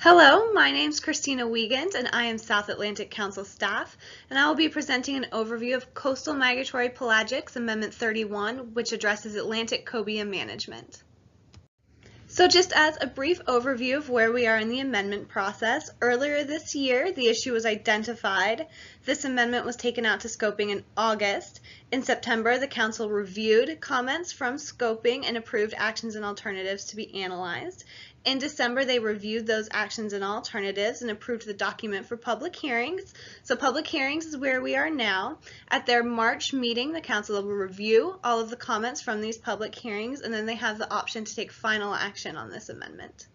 Hello, my name is Christina Wiegand and I am South Atlantic Council staff, and I will be presenting an overview of Coastal Migratory Pelagics Amendment 31, which addresses Atlantic cobia management. So just as a brief overview of where we are in the amendment process, earlier this year the issue was identified. This amendment was taken out to scoping in August. In September, the Council reviewed comments from scoping and approved actions and alternatives to be analyzed. In December, they reviewed those actions and alternatives and approved the document for public hearings. So public hearings is where we are now. At their March meeting, the Council will review all of the comments from these public hearings, and then they have the option to take final action on this amendment.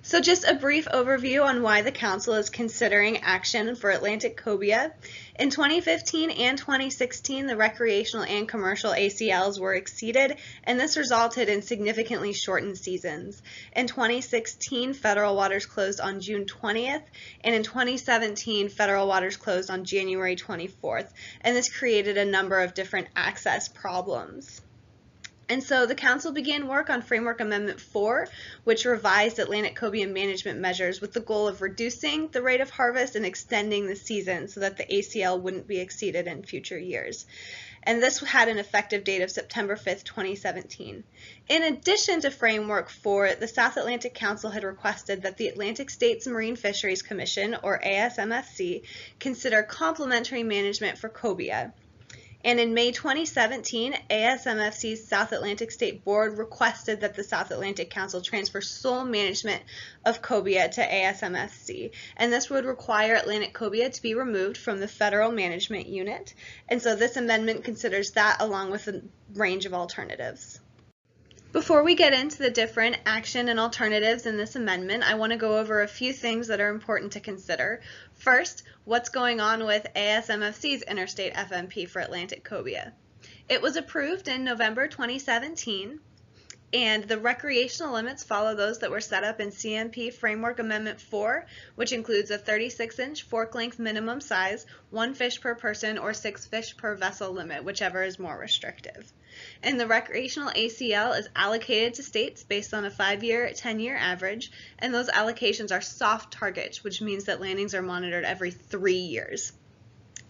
So just a brief overview on why the Council is considering action for Atlantic cobia. In 2015 and 2016, the recreational and commercial ACLs were exceeded, and this resulted in significantly shortened seasons. In 2016, federal waters closed on June 20th, and in 2017, federal waters closed on January 24th, and this created a number of different access problems. And so the Council began work on Framework Amendment 4, which revised Atlantic cobia management measures with the goal of reducing the rate of harvest and extending the season so that the ACL wouldn't be exceeded in future years. And this had an effective date of September 5th, 2017. In addition to Framework 4, the South Atlantic Council had requested that the Atlantic States Marine Fisheries Commission, or ASMFC, consider complementary management for cobia. And in May 2017, ASMFC's South Atlantic State Board requested that the South Atlantic Council transfer sole management of cobia to ASMFC, and this would require Atlantic cobia to be removed from the federal management unit, and so this amendment considers that along with a range of alternatives. Before we get into the different action and alternatives in this amendment, I want to go over a few things that are important to consider. First, what's going on with ASMFC's Interstate FMP for Atlantic cobia? It was approved in November 2017, and the recreational limits follow those that were set up in CMP Framework Amendment 4, which includes a 36-inch fork-length minimum size, 1 fish per person, or 6 fish per vessel limit, whichever is more restrictive. And the recreational ACL is allocated to states based on a 5-year, 10-year average, and those allocations are soft targets, which means that landings are monitored every 3 years.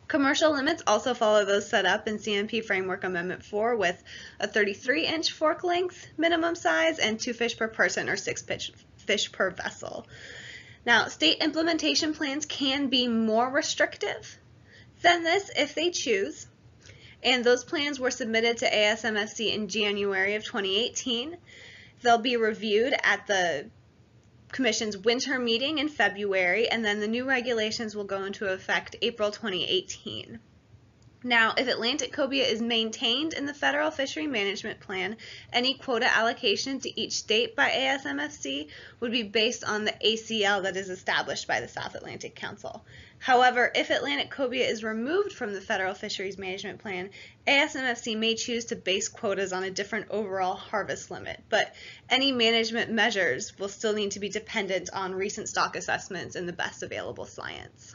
Commercial limits also follow those set up in CMP Framework Amendment 4 with a 33-inch fork length minimum size and 2 fish per person or 6 fish per vessel. Now, state implementation plans can be more restrictive than this if they choose, and those plans were submitted to ASMFC in January of 2018. They'll be reviewed at the Commission's winter meeting in February, and then the new regulations will go into effect April 2018. Now, if Atlantic cobia is maintained in the Federal Fishery Management Plan, any quota allocation to each state by ASMFC would be based on the ACL that is established by the South Atlantic Council. However, if Atlantic cobia is removed from the Federal Fisheries Management Plan, ASMFC may choose to base quotas on a different overall harvest limit, but any management measures will still need to be dependent on recent stock assessments and the best available science.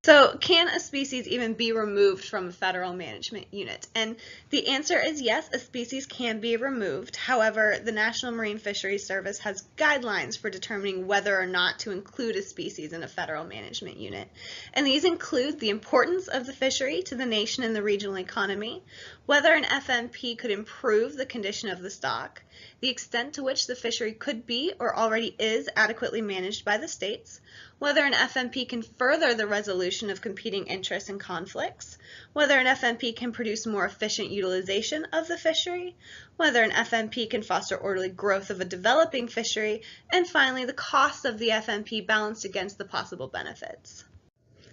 So, can a species even be removed from a federal management unit? And the answer is yes, a species can be removed. However, the National Marine Fisheries Service has guidelines for determining whether or not to include a species in a federal management unit. And these include the importance of the fishery to the nation and the regional economy, whether an FMP could improve the condition of the stock, the extent to which the fishery could be or already is adequately managed by the states, whether an FMP can further the resolution of competing interests and conflicts, whether an FMP can produce more efficient utilization of the fishery, whether an FMP can foster orderly growth of a developing fishery, and finally the cost of the FMP balanced against the possible benefits.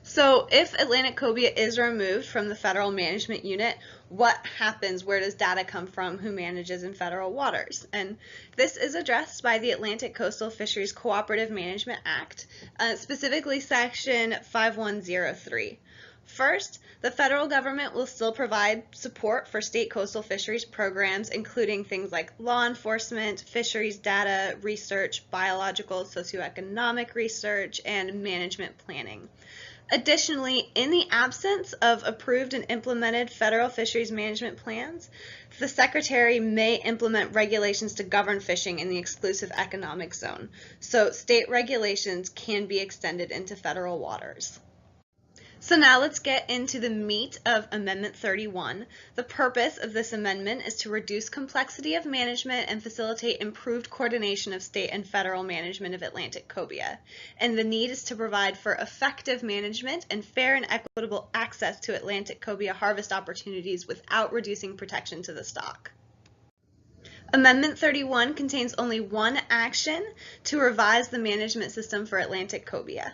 So if Atlantic cobia is removed from the federal management unit, what happens? Where does data come from? Who manages in federal waters? And this is addressed by the Atlantic Coastal Fisheries Cooperative Management Act, specifically Section 5103. First, the federal government will still provide support for state coastal fisheries programs, including things like law enforcement, fisheries data, research, biological, socioeconomic research, and management planning. Additionally, in the absence of approved and implemented federal fisheries management plans, the Secretary may implement regulations to govern fishing in the exclusive economic zone. So state regulations can be extended into federal waters. So now let's get into the meat of Amendment 31. The purpose of this amendment is to reduce complexity of management and facilitate improved coordination of state and federal management of Atlantic cobia. And the need is to provide for effective management and fair and equitable access to Atlantic cobia harvest opportunities without reducing protection to the stock. Amendment 31 contains only one action to revise the management system for Atlantic cobia.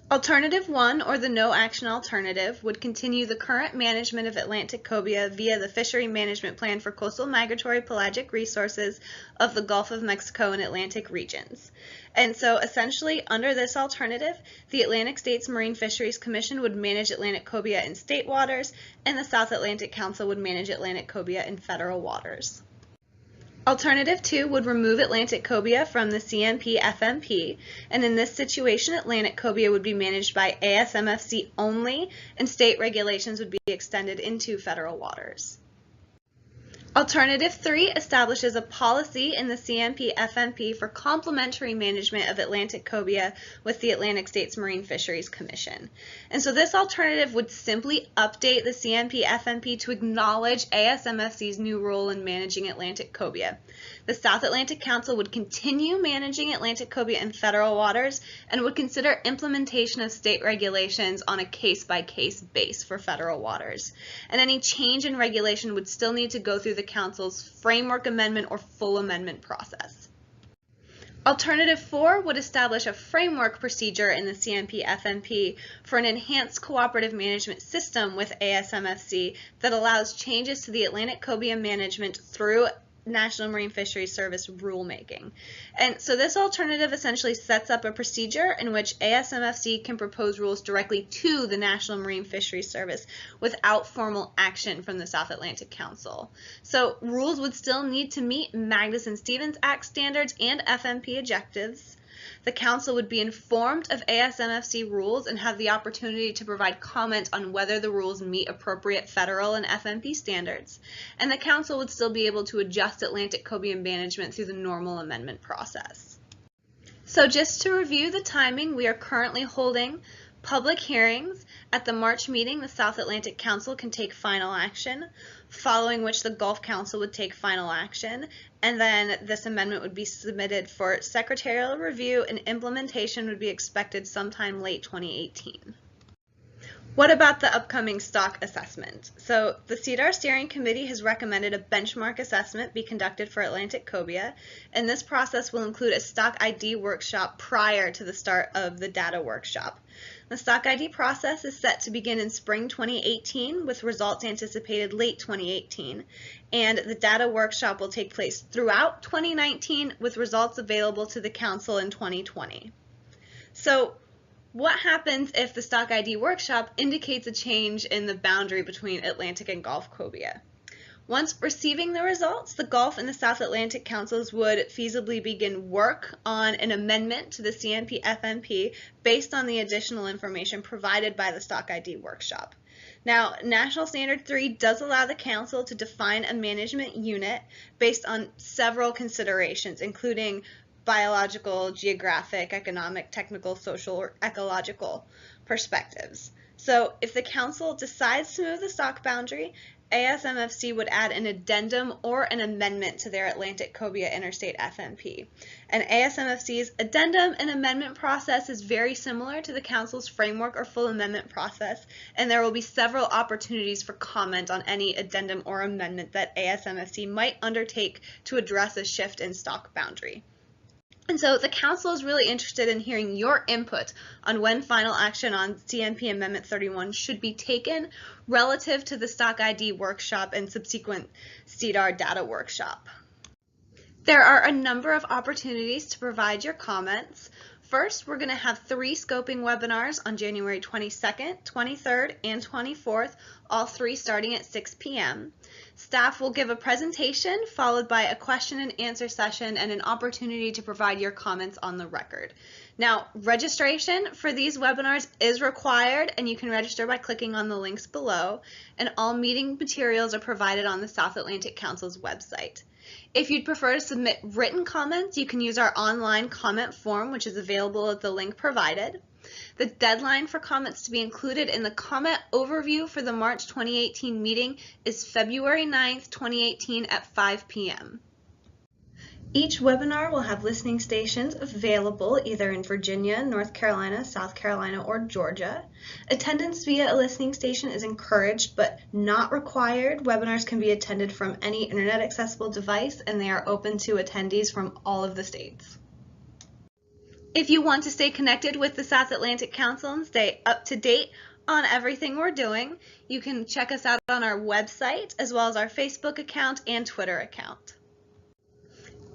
Alternative 1, or the no action alternative, would continue the current management of Atlantic cobia via the Fishery Management Plan for Coastal Migratory Pelagic Resources of the Gulf of Mexico and Atlantic regions. And so essentially under this alternative, the Atlantic States Marine Fisheries Commission would manage Atlantic cobia in state waters, and the South Atlantic Council would manage Atlantic cobia in federal waters. Alternative 2 would remove Atlantic cobia from the CMP FMP, and in this situation, Atlantic cobia would be managed by ASMFC only, and state regulations would be extended into federal waters. Alternative 3 establishes a policy in the CMP FMP for complementary management of Atlantic cobia with the Atlantic States Marine Fisheries Commission. And so this alternative would simply update the CMP FMP to acknowledge ASMFC's new role in managing Atlantic cobia. The South Atlantic Council would continue managing Atlantic cobia in federal waters and would consider implementation of state regulations on a case-by-case basis for federal waters. And any change in regulation would still need to go through the Council's framework amendment or full amendment process. Alternative 4 would establish a framework procedure in the CMP FMP for an enhanced cooperative management system with ASMFC that allows changes to the Atlantic cobia management through National Marine Fisheries Service rulemaking. And so this alternative essentially sets up a procedure in which ASMFC can propose rules directly to the National Marine Fisheries Service without formal action from the South Atlantic Council. So rules would still need to meet Magnuson-Stevens Act standards and FMP objectives. The Council would be informed of ASMFC rules and have the opportunity to provide comment on whether the rules meet appropriate federal and FMP standards. And the Council would still be able to adjust Atlantic cobia management through the normal amendment process. So just to review the timing, we are currently holding public hearings. At the March meeting, the South Atlantic Council can take final action, following which the Gulf Council would take final action, and then this amendment would be submitted for secretarial review, and implementation would be expected sometime late 2018. What about the upcoming stock assessment? So the CDAR Steering Committee has recommended a benchmark assessment be conducted for Atlantic cobia, and this process will include a stock ID workshop prior to the start of the data workshop. The stock ID process is set to begin in spring 2018 with results anticipated late 2018, and the data workshop will take place throughout 2019 with results available to the Council in 2020. So what happens if the stock ID workshop indicates a change in the boundary between Atlantic and Gulf cobia? Once receiving the results, the Gulf and the South Atlantic Councils would feasibly begin work on an amendment to the CMP FMP based on the additional information provided by the stock ID workshop. Now, National Standard 3 does allow the Council to define a management unit based on several considerations, including biological, geographic, economic, technical, social, or ecological perspectives. So if the Council decides to move the stock boundary, ASMFC would add an addendum or an amendment to their Atlantic cobia interstate FMP. And ASMFC's addendum and amendment process is very similar to the Council's framework or full amendment process, and there will be several opportunities for comment on any addendum or amendment that ASMFC might undertake to address a shift in stock boundary. And so the Council is really interested in hearing your input on when final action on CMP Amendment 31 should be taken relative to the Stock ID workshop and subsequent CDAR data workshop. There are a number of opportunities to provide your comments. First, we're going to have 3 scoping webinars on January 22nd, 23rd, and 24th, all 3 starting at 6 p.m. Staff will give a presentation followed by a question and answer session and an opportunity to provide your comments on the record. Now, registration for these webinars is required, and you can register by clicking on the links below, and all meeting materials are provided on the South Atlantic Council's website. If you'd prefer to submit written comments, you can use our online comment form, which is available at the link provided. The deadline for comments to be included in the comment overview for the March 2018 meeting is February 9th, 2018 at 5 p.m. Each webinar will have listening stations available either in Virginia, North Carolina, South Carolina, or Georgia. Attendance via a listening station is encouraged but not required. Webinars can be attended from any internet accessible device, and they are open to attendees from all of the states. If you want to stay connected with the South Atlantic Council and stay up to date on everything we're doing, you can check us out on our website as well as our Facebook account and Twitter account.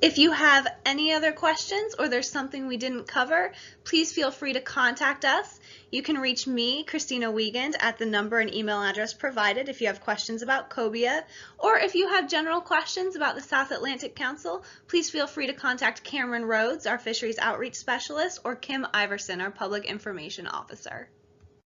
If you have any other questions or there's something we didn't cover, please feel free to contact us. You can reach me, Christina Wiegand, at the number and email address provided if you have questions about Cobia, or if you have general questions about the South Atlantic Council, please feel free to contact Cameron Rhodes, our Fisheries Outreach Specialist, or Kim Iverson, our Public Information Officer.